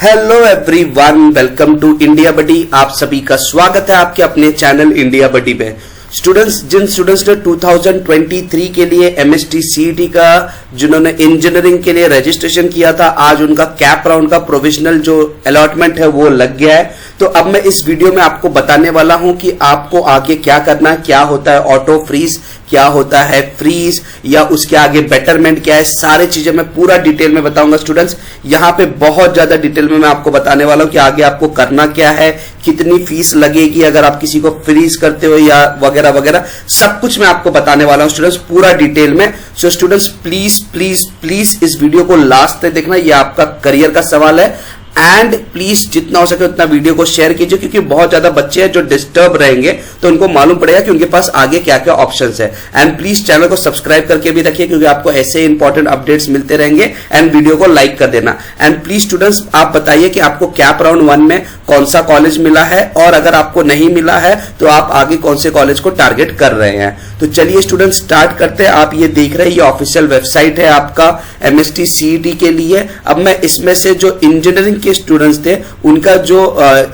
Hello everyone, welcome to India buddy. आप सभी का स्वागत है आपके अपने चैनल इंडिया बडी पे। जिन स्टूडेंट्स ने 2023 के लिए एमएसटी सीईटी का जिन्होंने इंजीनियरिंग के लिए रजिस्ट्रेशन किया था, आज उनका कैप राउंड का प्रोविजनल जो अलॉटमेंट है वो लग गया है। तो अब मैं इस वीडियो में आपको बताने वाला हूं कि आपको आगे क्या करना है, क्या होता है ऑटो फ्रीज, क्या होता है फ्रीज, या उसके आगे बेटरमेंट क्या है, सारी चीजें मैं पूरा डिटेल में बताऊंगा स्टूडेंट्स। यहां पे बहुत ज्यादा डिटेल में मैं आपको बताने वाला हूं कि आगे आपको करना क्या है, कितनी फीस लगेगी अगर आप किसी को फ्रीज करते हो या वगैरह वगैरह, सब कुछ मैं आपको बताने वाला हूं स्टूडेंट्स पूरा डिटेल में। So students please please please इस वीडियो को लास्ट तक देखना, यह आपका करियर का सवाल है। एंड प्लीज जितना हो सके उतना वीडियो को शेयर कीजिए, क्योंकि बहुत ज्यादा बच्चे हैं जो डिस्टर्ब रहेंगे, तो उनको मालूम पड़ेगा कि उनके पास आगे क्या क्या ऑप्शंस है। एंड प्लीज चैनल को सब्सक्राइब करके भी रखिए, क्योंकि आपको ऐसे इंपॉर्टेंट अपडेट्स मिलते रहेंगे। एंड वीडियो को लाइक कर देना। एंड प्लीज स्टूडेंट्स आप बताइए कि आपको कैप राउंड 1 में कौन सा कॉलेज मिला है, और अगर आपको नहीं मिला है तो आप आगे कौन से कॉलेज को टारगेट कर रहे हैं। तो चलिए स्टूडेंट्स स्टार्ट करते हैं। आप ये देख रहे हैं, ये ऑफिशियल वेबसाइट है आपका एमएसटी सीईटी के लिए। अब मैं इसमें से जो इंजीनियरिंग के स्टूडेंट्स थे उनका जो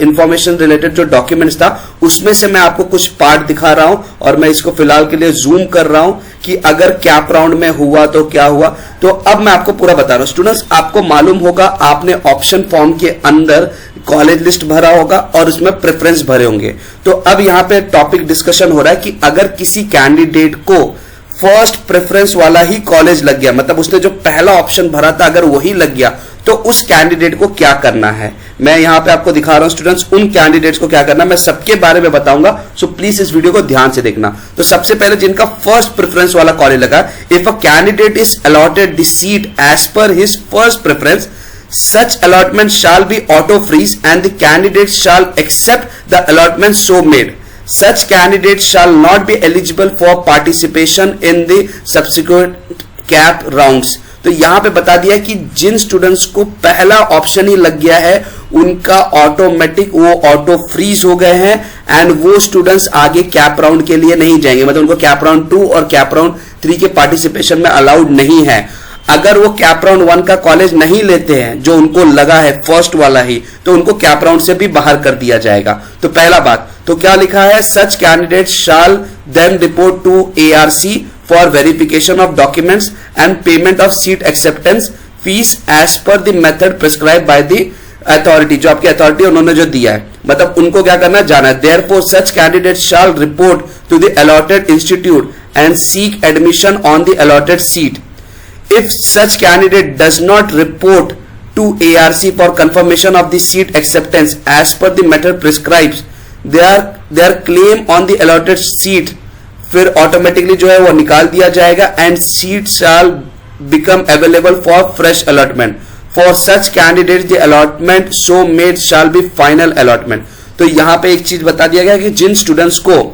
इंफॉर्मेशन रिलेटेड जो डॉक्यूमेंट्स था, उसमें से मैं आपको कुछ पार्ट दिखा रहा हूं, और मैं इसको फिलहाल के लिए जूम कर रहा हूं कि अगर कैप राउंड में हुआ तो क्या हुआ। तो अब मैं आपको पूरा बता रहा हूं स्टूडेंट्स। आपको मालूम होगा, आपने ऑप्शन फॉर्म के अंदर कॉलेज लिस्ट भरा होगा और उसमें प्रेफरेंस भरे होंगे। तो अब यहां पे टॉपिक डिस्कशन हो रहा है कि अगर किसी कैंडिडेट को फर्स्ट प्रेफरेंस वाला ही कॉलेज लग गया, मतलब उसने जो पहला ऑप्शन भरा था अगर वही लग गया, तो उस कैंडिडेट को क्या करना है। मैं यहां पे आपको दिखा रहा हूं स्टूडेंट्स, उन कैंडिडेट्स को क्या करना है, मैं सबके बारे में बताऊंगा। सो प्लीज इस वीडियो को ध्यान से देखना। तो सबसे पहले जिनका फर्स्ट प्रेफरेंस वाला कॉलेज लगा, if a candidate is allotted the seat as per his first preference, such allotment shall be auto freeze and the candidate shall accept the allotment so made. Such candidate shall not be eligible for participation in the subsequent cap rounds. तो यहां पे बता दिया कि जिन students को पहला option ही लग गया है उनका ऑटोमेटिक वो ऑटो फ्रीज हो गए हैं, एंड वो स्टूडेंट्स आगे कैप राउंड के लिए नहीं जाएंगे, मतलब उनको कैप राउंड 2 और कैप राउंड 3 के पार्टिसिपेशन में अलाउड नहीं है। अगर वो कैप राउंड 1 का कॉलेज नहीं लेते हैं जो उनको लगा है फर्स्ट वाला ही, तो उनको कैप राउंड से भी बाहर कर दिया जाएगा। तो पहला बात तो क्या लिखा है, such candidate shall then report to ARC for verification of documents and payment of seat acceptance fee as per the method prescribe by the authority. जो आपकी अथॉरिटी उन्होंने जो दिया है, मतलब उनको क्या करना जाना है। Therefore such candidate shall report to the allotted institute and seek admission on the allotted seat. If such candidate does not report to ARC for confirmation of the seat acceptance as per the method prescribed, their claim on the allotted seat फिर automatically जो है वो निकाल दिया जाएगा, and seat shall become available for fresh allotment. For such candidates the allotment so made shall be final allotment. तो यहाँ पे एक चीज बता दिया गया कि जिन स्टूडेंट्स को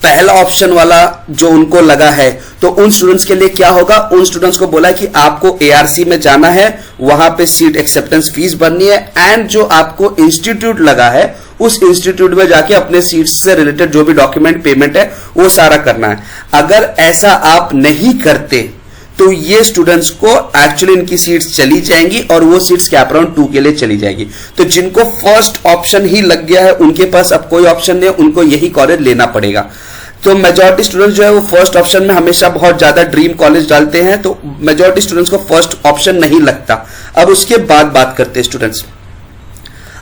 पहला ऑप्शन वाला जो उनको लगा है, तो उन स्टूडेंट्स के लिए क्या होगा, उन स्टूडेंट्स को बोला कि आपको एआरसी में जाना है, वहां पे सीट एक्सेप्टेंस फीस भरनी है, एंड जो आपको इंस्टीट्यूट लगा है उस इंस्टीट्यूट में जाके अपने सीट से रिलेटेड जो भी डॉक्यूमेंट पेमेंट है वो सारा करना है। अगर ऐसा आप नहीं करते तो ये स्टूडेंट्स को एक्चुअली इनकी सीट्स चली जाएंगी और वो सीट्स कैप राउंड 2 के लिए चली जाएगी। तो जिनको फर्स्ट ऑप्शन ही लग गया है उनके पास अब कोई ऑप्शन नहीं है, उनको यही कॉलेज लेना पड़ेगा। तो मेजॉरिटी स्टूडेंट्स जो है वो फर्स्ट ऑप्शन में हमेशा बहुत ज्यादा ड्रीम कॉलेज डालते हैं, तो मेजॉरिटी स्टूडेंट्स को फर्स्ट ऑप्शन नहीं लगता। अब उसके बाद बात करते हैं स्टूडेंट्स।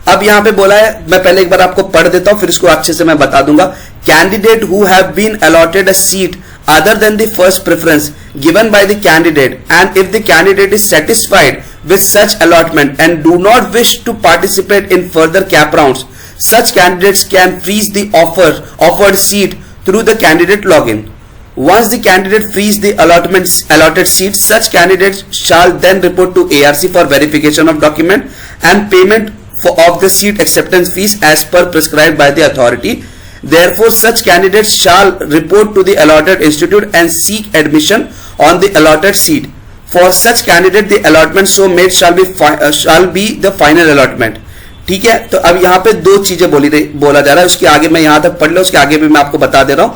अब यहां पे बोला है, मैं पहले एक बार आपको पढ़ देता हूं फिर इसको अच्छे से मैं बता दूंगा। Candidate who have been allotted a seat other than the first preference given by the candidate, and if the candidate is satisfied with such allotment and do not wish to participate in further cap rounds, such candidates can freeze the offered seat through the candidate login. Once the candidate frees the allotted seat, such candidates shall then report to ARC for verification of document and payment of the seat acceptance fees as per prescribed by the authority. Therefore, such candidates shall report to the allotted institute and seek admission on the allotted seat. For such candidate, the allotment so made shall be the final allotment. ठीक है। तो अब यहाँ पे दो चीजें बोला जा रहा है, उसके आगे मैं यहां तक पढ़ लो, उसके आगे भी मैं आपको बता दे रहा हूं।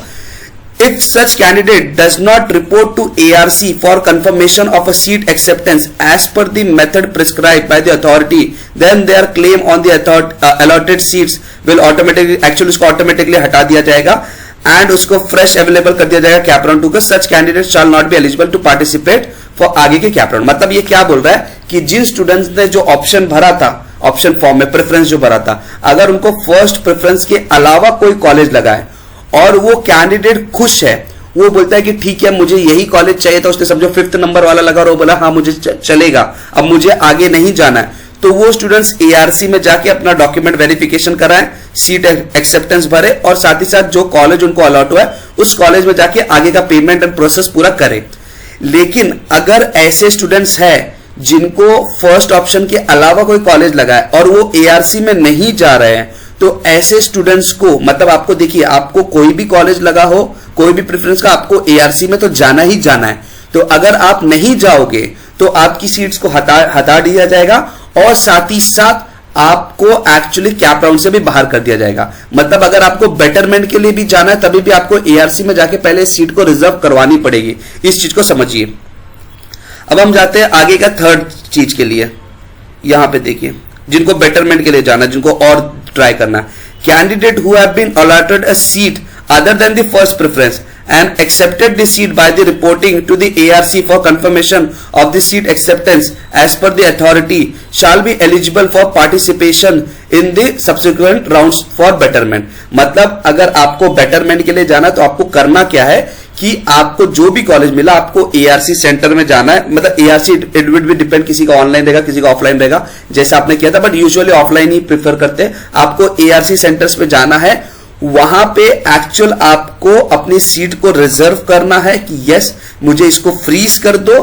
If such candidate does not report to ARC for confirmation of a seat acceptance as per the method prescribed by the authority, then their claim on the allotted seats will actually उसको automatically हटा दिया जाएगा and उसको fresh available कर दिया जाएगा cap round 2 का. Such candidate shall not be eligible to participate for आगे के कैप राउंड. मतलब ये क्या बोल रहा है कि जिन स्टूडेंट्स ने जो ऑप्शन भरा था, ऑप्शन फॉर्म में प्रेफरेंस जो भरा था, अगर उनको फर्स्ट प्रेफरेंस के अलावा कोई कॉलेज लगा है और वो कैंडिडेट खुश है, वो बोलता है कि ठीक है मुझे यही कॉलेज चाहिए था, उसने समझो 5th नंबर वाला लगा और वो बोला हाँ मुझे चलेगा, अब मुझे आगे नहीं जाना है, तो वो स्टूडेंट्स एआरसी में जाके अपना डॉक्यूमेंट वेरिफिकेशन कराएं, सीट एक्सेप्टेंस भरे और साथ ही साथ जो कॉलेज उनको अलॉट हुआ है उस कॉलेज में जाके आगे का पेमेंट एंड प्रोसेस पूरा करें. लेकिन अगर ऐसे स्टूडेंट्स हैं जिनको फर्स्ट ऑप्शन के अलावा कोई कॉलेज लगा है और वो एआरसी में नहीं जा रहे हैं, तो ऐसे स्टूडेंट्स को, मतलब आपको देखिए, आपको कोई भी कॉलेज लगा हो, कोई भी प्रेफरेंस का, आपको एआरसी में तो जाना ही जाना है. तो अगर आप नहीं जाओगे तो आपकी सीट्स को हटा दिया जाएगा और साथ ही साथ आपको एक्चुअली कैप राउंड से भी बाहर कर दिया जाएगा. मतलब अगर आपको बेटरमेंट के लिए भी जाना है तभी भी आपको एआरसी में जाके पहले सीट को रिजर्व करवानी पड़ेगी. इस चीज को समझिए. अब हम जाते हैं आगे का थर्ड चीज के लिए. यहां पे देखिए, जिनको बेटरमेंट के लिए जाना, जिनको और ट्राई करना, candidate who have been allotted a seat other than the first preference and accepted the seat by the reporting to the ARC for confirmation of the seat acceptance as per the authority shall be eligible for participation in the subsequent rounds for betterment. मतलब अगर आपको betterment के लिए जाना तो आपको करना क्या है कि आपको जो भी कॉलेज मिला आपको एआरसी सेंटर में जाना है. मतलब ARC it will be depend, किसी का ऑनलाइन रहेगा, किसी का ऑफलाइन रहेगा, जैसा आपने किया था, but usually offline he prefer करते हैं. आपको एआरसी सेंटर्स पे जाना है, वहां पे एक्चुअल आपको अपनी सीट को रिजर्व करना है कि यस मुझे इसको फ्रीज कर दो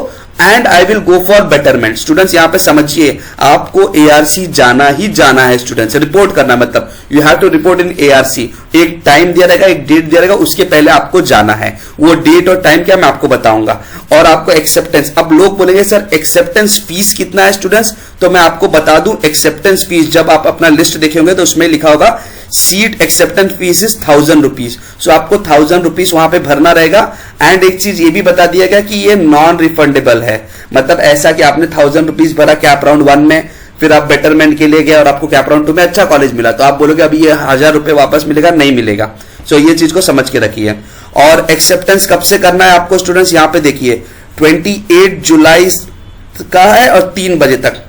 and I will go for betterment. Students यहां पे समझिए, आपको एआरसी जाना ही जाना है. स्टूडेंट्स रिपोर्ट करना, मतलब you have to report in ARC. एक टाइम दिया रहेगा, एक डेट दिया रहेगा, उसके पहले आपको जाना है. वो डेट और टाइम क्या मैं आपको बताऊंगा. और आपको एक्सेप्टेंस, अब लोग बोलेंगे सर एक्सेप्टेंस फीस कितना है स्टूडेंट्स, तो मैं आपको बता दूं एक्सेप्टेंस फीस जब आप अपना लिस्ट देखे होंगे तो उसमें लिखा होगा seat acceptance fee is 1000 rupees. So आपको 1000 रुपीज वहां पे भरना रहेगा. एंड एक चीज ये भी बता दिया गया कि ये नॉन रिफंडेबल है. मतलब ऐसा कि आपने 1000 रुपीज भरा कैप राउंड 1 में, फिर आप बेटरमेंट के लिए गए और आपको कैप राउंड 2 में अच्छा कॉलेज मिला, तो आप बोलोगे अभी ये 1000 रुपए वापस मिलेगा, नहीं मिलेगा. सो ये चीज को समझ के रखिए. और एक्सेप्टेंस कब से करना है आपको स्टूडेंट्स, यहां पे देखिए 28 जुलाई का है और 3 बजे तक,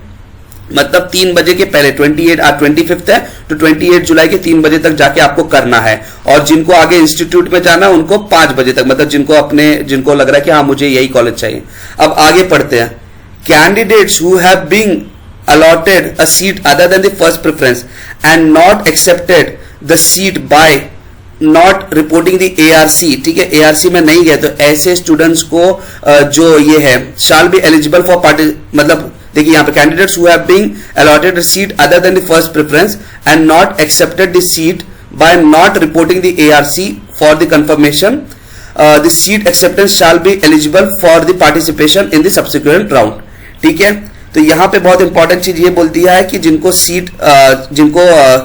मतलब 3 बजे के पहले, 25th है तो 28 जुलाई के 3 बजे तक जाके आपको करना है. और जिनको आगे इंस्टीट्यूट में जाना है उनको 5 बजे तक, मतलब जिनको लग रहा है कि हाँ मुझे यही कॉलेज चाहिए. अब आगे पढ़ते हैं. Candidates who have been allotted a seat other than the first preference and not accepted the seat by not reporting the ARC. ठीक है, एआरसी में नहीं गए तो ऐसे स्टूडेंट्स को जो ये है शाल बी एलिजिबल फॉर मतलब देखिए यहां पे candidates who have been allotted a seat other than the first preference and not accepted the seat by not reporting the ARC for the confirmation the seat acceptance shall be eligible for the participation in the subsequent round. ठीक है, तो यहां पे बहुत important चीज ये बोलती है कि जिनको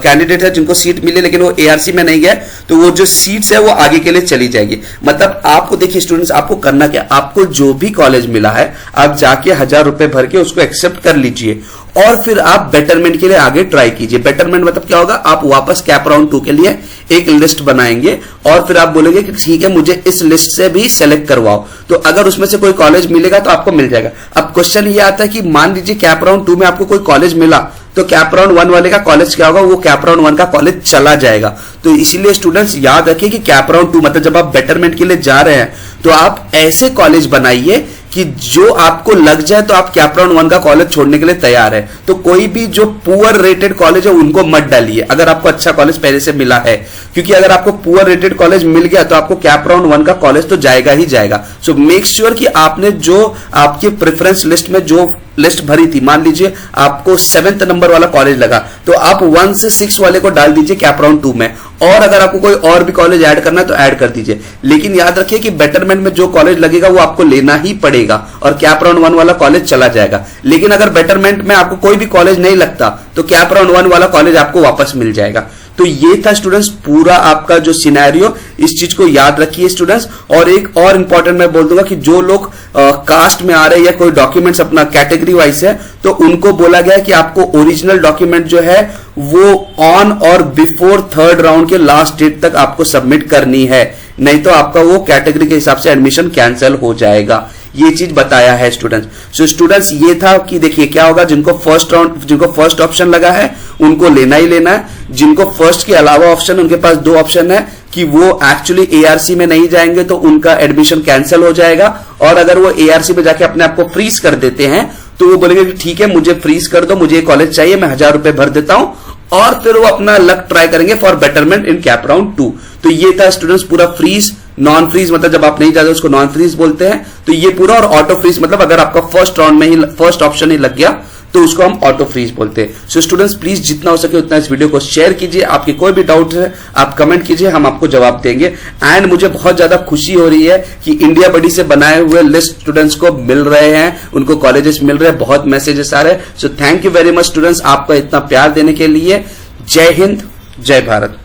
कैंडिडेट है जिनको सीट मिले लेकिन वो एआरसी में नहीं गए, तो वो जो सीट्स है वो आगे के लिए चली जाएगी. मतलब आपको देखिए स्टूडेंट्स, आपको करना क्या, आपको जो भी कॉलेज मिला है आप जाके 1000 रुपए भर के उसको एक्सेप्ट कर लीजिए और फिर आप बेटरमेंट के लिए आगे ट्राई कीजिए. बेटरमेंट मतलब क्या होगा, आप वापस कैप राउंड 2 के लिए एक लिस्ट बनाएंगे और फिर आप बोलेंगे कि ठीक है मुझे इस लिस्ट से भी सेलेक्ट करवाओ, तो अगर उसमें से कोई कॉलेज मिलेगा तो आपको मिल जाएगा. अब क्वेश्चन ये आता है कि मान लीजिए कैप राउंड 2 में आपको कोई कॉलेज मिला, तो कैप राउंड 1 वाले का कॉलेज क्या होगा, वो कैप राउंड 1 का कॉलेज चला जाएगा. तो इसीलिए स्टूडेंट्स याद रखिए कि कैप राउंड 2 मतलब जब आप बेटरमेंट के लिए जा रहे हैं तो आप ऐसे कॉलेज बनाइए कि जो आपको लग जाए तो आप कैप राउंड 1 का कॉलेज छोड़ने के लिए तैयार है. तो कोई भी जो पुअर रेटेड कॉलेज है उनको मत डालिए अगर आपको अच्छा कॉलेज पहले से मिला है, क्योंकि अगर आपको पुअर रेटेड कॉलेज मिल गया तो आपको कैप राउंड 1 का कॉलेज तो जाएगा ही जाएगा. सो मेक श्योर कि आपने जो आपके प्रेफरेंस लिस्ट में जो लिस्ट भरी थी, मान लीजिए आपको 7th नंबर वाला कॉलेज लगा तो आप 1 से 6 वाले को डाल दीजिए कैप राउंड 2 में, और अगर आपको कोई और भी कॉलेज ऐड करना है तो ऐड कर दीजिए. लेकिन याद रखिए कि बेटरमेंट में जो कॉलेज लगेगा वो आपको लेना ही पड़ेगा और कैप राउंड 1 वाला कॉलेज चला जाएगा. लेकिन अगर बेटरमेंट में आपको कोई भी कॉलेज नहीं लगता तो कैप राउंड 1 वाला कॉलेज आपको वापस मिल जाएगा. तो ये था स्टूडेंट्स पूरा आपका जो सिनेरियो, इस चीज को याद रखिए स्टूडेंट्स। और एक और इंपॉर्टेंट मैं बोल दूंगा कि जो लोग कास्ट में आ रहे हैं या कोई डॉक्यूमेंट्स अपना कैटेगरी वाइज है, तो उनको बोला गया है कि आपको ओरिजिनल डॉक्यूमेंट जो है वो ऑन और बिफोर 3rd राउंड के लास्ट डेट तक आपको सबमिट करनी है, नहीं तो आपका वो कैटेगरी के हिसाब से एडमिशन कैंसिल हो जाएगा। ये चीज बताया है स्टूडेंट्स। सो स्टूडेंट्स ये था कि देखिए क्या होगा, जिनको फर्स्ट ऑप्शन लगा है उनको लेना ही लेना है। जिनको फर्स्ट के अलावा ऑप्शन, उनके पास 2 ऑप्शन है कि वो एक्चुअली एआरसी में नहीं जाएंगे तो उनका एडमिशन कैंसिल हो जाएगा, और अगर वो एआरसी में जाके अपने आप को फ्रीज कर देते हैं तो वो बोलेंगे कि ठीक है मुझे फ्रीज कर दो, मुझे कॉलेज चाहिए, मैं 1000 रुपए भर देता हूं, और फिर वो अपना लक ट्राई करेंगे for betterment in cap round 2। तो ये था स्टूडेंट्स पूरा फ्रीज, नॉन फ्रीज मतलब जब आप नहीं जाते उसको नॉन फ्रीज बोलते हैं, तो ये पूरा, और ऑटो फ्रीज मतलब अगर आपका फर्स्ट राउंड में ही फर्स्ट ऑप्शन ही लग गया तो उसको हम ऑटो फ्रीज बोलते हैं। सो स्टूडेंट्स प्लीज जितना हो सके उतना इस वीडियो को शेयर कीजिए, आपके कोई भी डाउट है आप कमेंट कीजिए, हम आपको जवाब देंगे। एंड मुझे बहुत ज्यादा खुशी हो रही है कि इंडिया बडी से बनाए हुए लिस्ट स्टूडेंट्स को मिल रहे हैं, उनको कॉलेजेस मिल रहे हैं, बहुत मैसेजेस आ रहे हैं। So thank you very much students आपका इतना प्यार देने के लिए। जय हिंद, जय भारत।